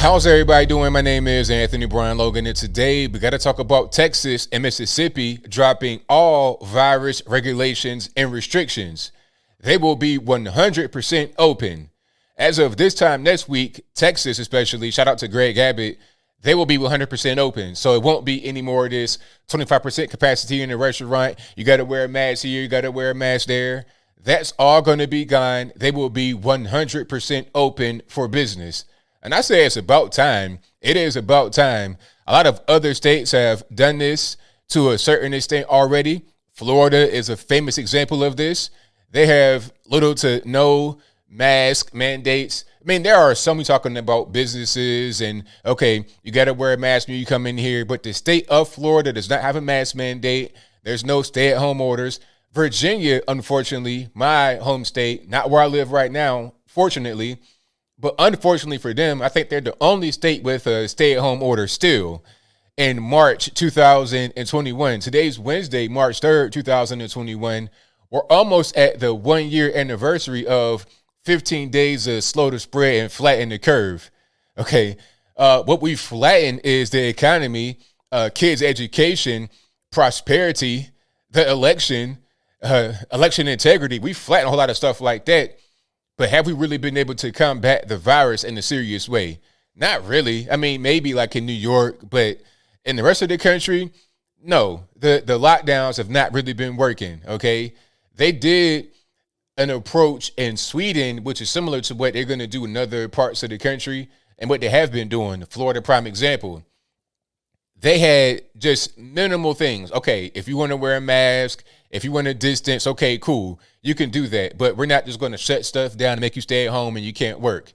How's everybody doing? My name is Anthony Brian Logan, and today we got to talk about Texas and Mississippi dropping all virus regulations and restrictions. They will be 100% open. As of this time next week, Texas especially, shout out to Greg Abbott, they will be 100% open. So it won't be any more of this 25% capacity in the restaurant. You got to wear a mask here, you got to wear a mask there. That's all going to be gone. They will be 100% open for business. And I say it's about time. It is about time. A lot of other states have done this to a certain extent already. Florida is a famous example of this. They have little to no mask mandates. I mean, there are some talking about businesses and, okay, you got to wear a mask when you come in here. But the state of Florida does not have a mask mandate. There's no stay-at-home orders. Virginia, unfortunately, my home state, not where I live right now, fortunately, but unfortunately for them, I think they're the only state with a stay-at-home order still in March 2021. Today's Wednesday, March 3rd, 2021. We're almost at the 1-year anniversary of 15 days of slow to spread and flatten the curve. Okay, what we flattened is the economy, kids' education, prosperity, the election integrity. We flattened a whole lot of stuff like that. But have we really been able to combat the virus in a serious way? Not really. I mean, maybe like in New York, but in the rest of the country, no. The lockdowns have not really been working, okay? They did an approach in Sweden, which is similar to what they're going to do in other parts of the country and what they have been doing. Florida, prime example. They had just minimal things. Okay, if you want to wear a mask, if you want to distance, okay, cool. You can do that. But we're not just going to shut stuff down and make you stay at home and you can't work.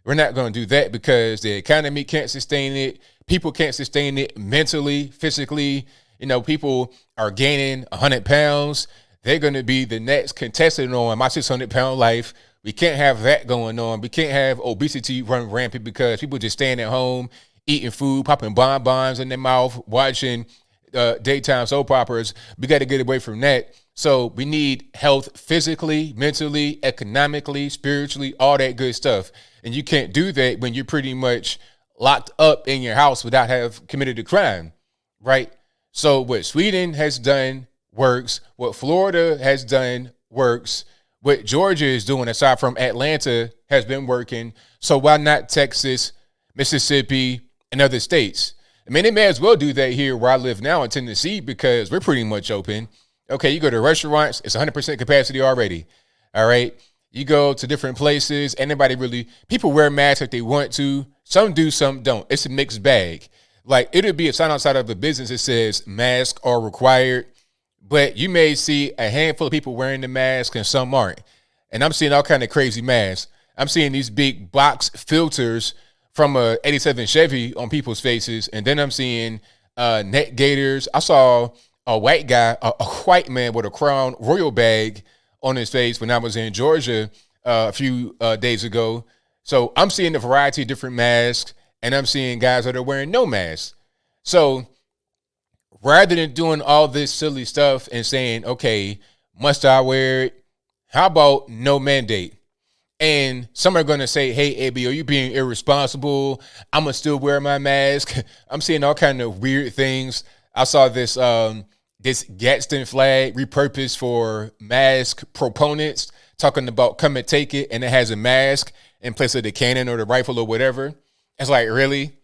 We're not going to do that because the economy can't sustain it. People can't sustain it mentally, physically. You know, people are gaining 100 pounds. They're going to be the next contestant on My 600-Pound Life. We can't have that going on. We can't have obesity run rampant because people just staying at home, eating food, popping bonbons in their mouth, watching daytime soap operas. We got to get away from that. So we need health physically, mentally, economically, spiritually, all that good stuff. And you can't do that when you're pretty much locked up in your house without have committed a crime, right? So what Sweden has done works. What Florida has done works. What Georgia is doing, aside from Atlanta, has been working. So why not Texas, Mississippi, and other states? I mean, they may as well do that here where I live now in Tennessee because we're pretty much open. Okay, you go to restaurants, it's 100% capacity already. All right, you go to different places, people wear masks if they want to. Some do, some don't. It's a mixed bag. Like, it'll be a sign outside of a business that says masks are required, but you may see a handful of people wearing the mask and some aren't. And I'm seeing all kind of crazy masks. I'm seeing these big box filters from a 87 Chevy on people's faces. And then I'm seeing neck gaiters. I saw a white guy, a white man with a Crown Royal bag on his face when I was in Georgia a few days ago. So I'm seeing a variety of different masks, and I'm seeing guys that are wearing no masks. So rather than doing all this silly stuff and saying, okay, must I wear it? How about no mandate? And some are going to say, hey, AB, are you being irresponsible? I'm going to still wear my mask. I'm seeing all kind of weird things. I saw this Gadsden flag repurposed for mask proponents, talking about come and take it, and it has a mask in place of the cannon or the rifle or whatever. It's like, really?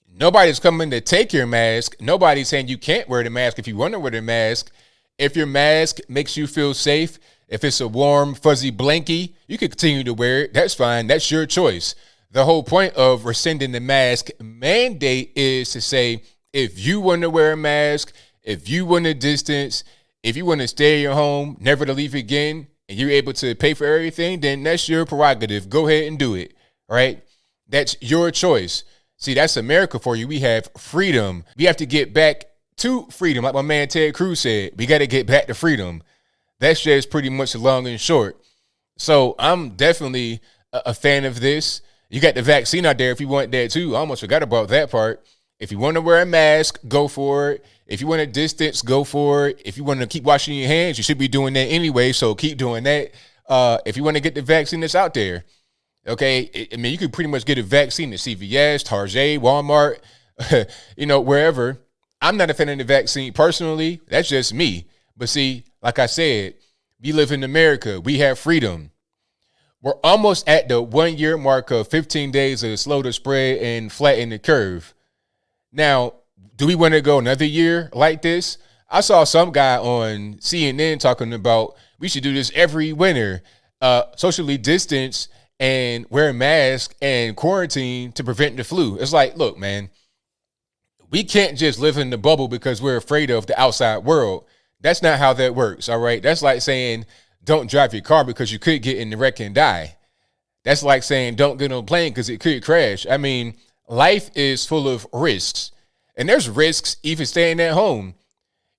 Nobody's coming to take your mask. Nobody's saying you can't wear the mask if you want to wear the mask. If your mask makes you feel safe, if it's a warm, fuzzy blankie, you can continue to wear it. That's fine. That's your choice. The whole point of rescinding the mask mandate is to say, if you want to wear a mask, if you want to distance, if you want to stay in your home, never to leave again, and you're able to pay for everything, then that's your prerogative. Go ahead and do it, right? That's your choice. See, that's America for you. We have freedom. We have to get back to freedom. Like my man Ted Cruz said, we got to get back to freedom. That's just pretty much long and short. So I'm definitely a fan of this. You got the vaccine out there if you want that too. I almost forgot about that part. If you want to wear a mask, go for it. If you want to distance, go for it. If you want to keep washing your hands, you should be doing that anyway. So keep doing that. If you want to get the vaccine that's out there. Okay. I mean, you could pretty much get a vaccine at CVS, Target, Walmart, wherever. I'm not a fan of the vaccine personally. That's just me. But see, like I said, we live in America. We have freedom. We're almost at the 1 year mark of 15 days of slow the spread and flatten the curve. Now, do we want to go another year like this? I saw some guy on CNN talking about we should do this every winter, socially distance and wear a mask and quarantine to prevent the flu. It's like, look, man, we can't just live in the bubble because we're afraid of the outside world. That's not how that works, all right? That's like saying don't drive your car because you could get in the wreck and die. That's like saying don't get on a plane because it could crash. I mean, life is full of risks, and there's risks even staying at home.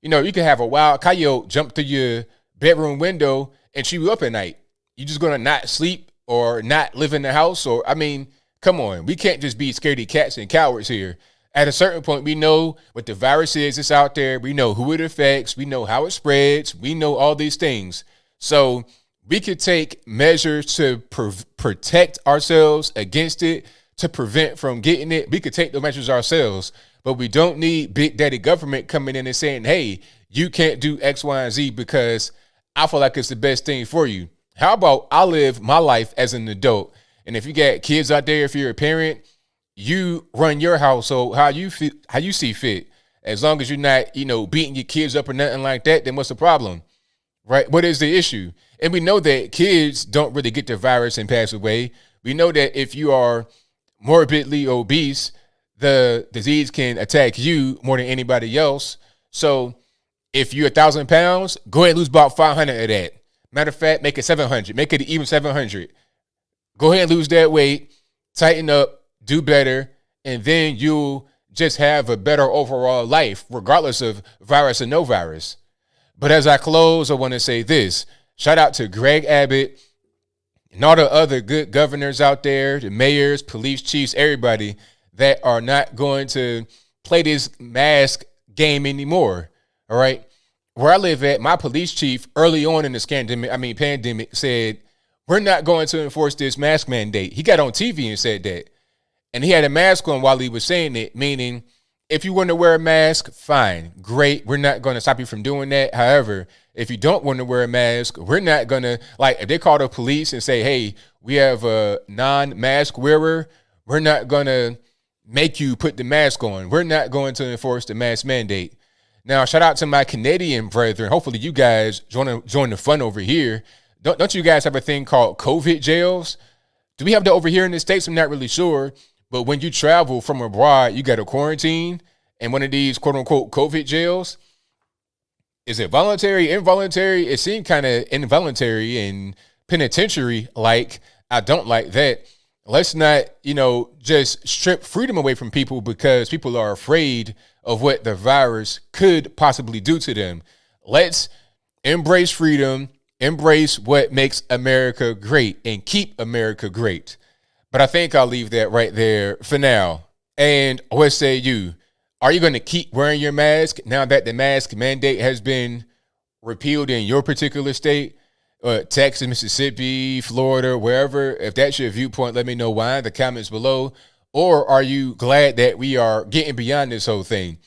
You can have a wild coyote jump through your bedroom window and chew you up at night. You just going to not sleep or not live in the house? Or, I mean, come on. We can't just be scaredy cats and cowards here. At a certain point, we know what the virus is that's out there. We know who it affects. We know how it spreads. We know all these things. So we could take measures to protect ourselves against it, to prevent from getting it. We could take the measures ourselves, but we don't need big daddy government coming in and saying, hey, you can't do X, Y, and Z because I feel like it's the best thing for you. How about I live my life as an adult? And if you got kids out there, if you're a parent, you run your household how you see fit. As long as you're not, beating your kids up or nothing like that, then what's the problem? Right? What is the issue? And we know that kids don't really get the virus and pass away. We know that if you are morbidly obese, the disease can attack you more than anybody else. So if you're 1,000 pounds, go ahead and lose about 500 of that. Matter of fact, make it 700. Make it even 700. Go ahead and lose that weight, tighten up, do better, and then you'll just have a better overall life, regardless of virus or no virus. But as I close, I want to say this. Shout out to Greg Abbott and all the other good governors out there, the mayors, police chiefs, everybody that are not going to play this mask game anymore. All right. Where I live at, my police chief early on in this pandemic said, we're not going to enforce this mask mandate. He got on TV and said that. And he had a mask on while he was saying it, meaning if you want to wear a mask, fine, great. We're not going to stop you from doing that. However, if you don't want to wear a mask, we're not going to, if they call the police and say, hey, we have a non-mask wearer, we're not going to make you put the mask on. We're not going to enforce the mask mandate. Now, shout out to my Canadian brethren. Hopefully you guys join the fun over here. Don't you guys have a thing called COVID jails? Do we have that over here in the States? I'm not really sure. But when you travel from abroad, you got to quarantine in one of these quote unquote COVID jails. Is it voluntary, involuntary? It seemed kind of involuntary and penitentiary. I don't like that. Let's not, just strip freedom away from people because people are afraid of what the virus could possibly do to them. Let's embrace freedom, embrace what makes America great, and keep America great. But I think I'll leave that right there for now. And what say you? Are you going to keep wearing your mask now that the mask mandate has been repealed in your particular state? Texas, Mississippi, Florida, wherever. If that's your viewpoint, let me know why in the comments below. Or are you glad that we are getting beyond this whole thing?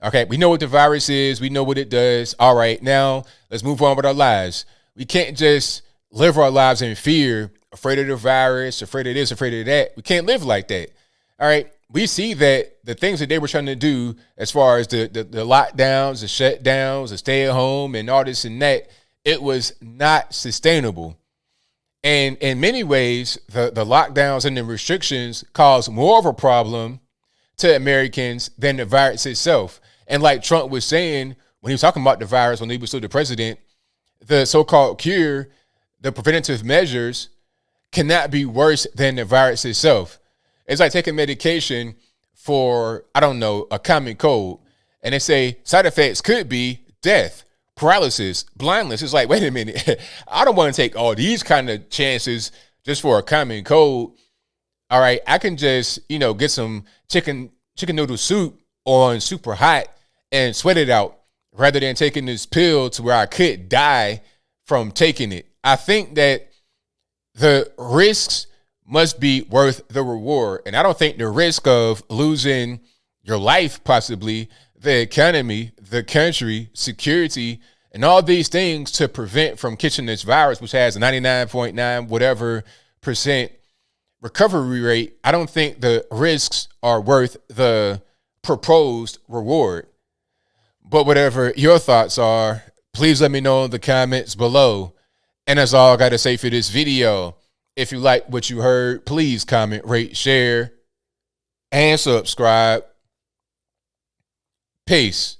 Okay, we know what the virus is. We know what it does. All right, now let's move on with our lives. We can't just live our lives in fear, afraid of the virus, afraid of this, afraid of that. We can't live like that. All right, we see that the things that they were trying to do as far as the lockdowns, the shutdowns, the stay at home and all this and that, it was not sustainable. And in many ways, the lockdowns and the restrictions caused more of a problem to Americans than the virus itself. And like Trump was saying when he was talking about the virus when he was still the president, the so-called cure, the preventative measures cannot be worse than the virus itself. It's like taking medication for, a common cold. And they say side effects could be death, paralysis, blindness. It's like, wait a minute. I don't want to take all these kind of chances just for a common cold. All right, I can just, get some chicken noodle soup on super hot and sweat it out rather than taking this pill to where I could die from taking it. I think that the risks must be worth the reward. And I don't think the risk of losing your life, possibly the economy, the country, security, and all these things to prevent from catching this virus, which has a 99.9 whatever percent recovery rate, I don't think the risks are worth the proposed reward. But whatever your thoughts are, please let me know in the comments below. And that's all I got to say for this video. If you like what you heard, please comment, rate, share, and subscribe. Peace.